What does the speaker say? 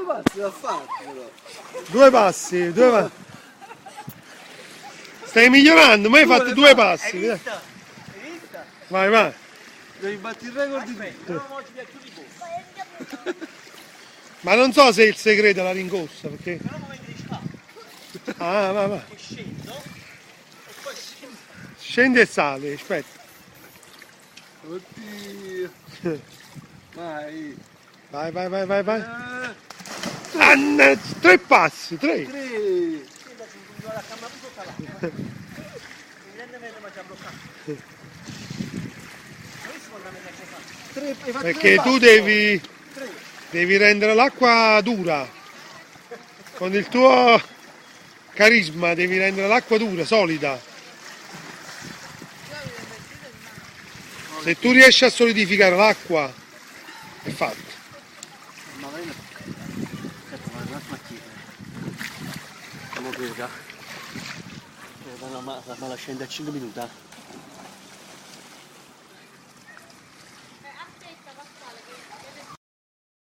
due passi l'ha fatto però. Due passi, due passi. Stai migliorando, ma hai fatto due passi. Hai visto? Hai visto? Vai, vai. Devi battere il record di Aspetta, non oggi più di poco. Ma non so se è il segreto è la rincorsa, perché... Però mi vendi di scatto. Ah, vai, vai. Che scendo. E poi scendo. Scendi e sali, aspetta. Oddio. Vai. Vai, vai, vai, vai, vai. Eh, Tre passi, tre. 3. Scendo, ci vado a camminare tutto l'acqua. Evidentemente mi ha già bloccato. Non si può andare a casa. 3. Perché tu devi rendere l'acqua dura. Con il tuo carisma devi rendere l'acqua dura, solida. Se tu riesci a solidificare l'acqua, è fatto. Ma vai là. Aspetta, vai un attimo a chiedere. Come veda. Ma la scende a 5 minuti.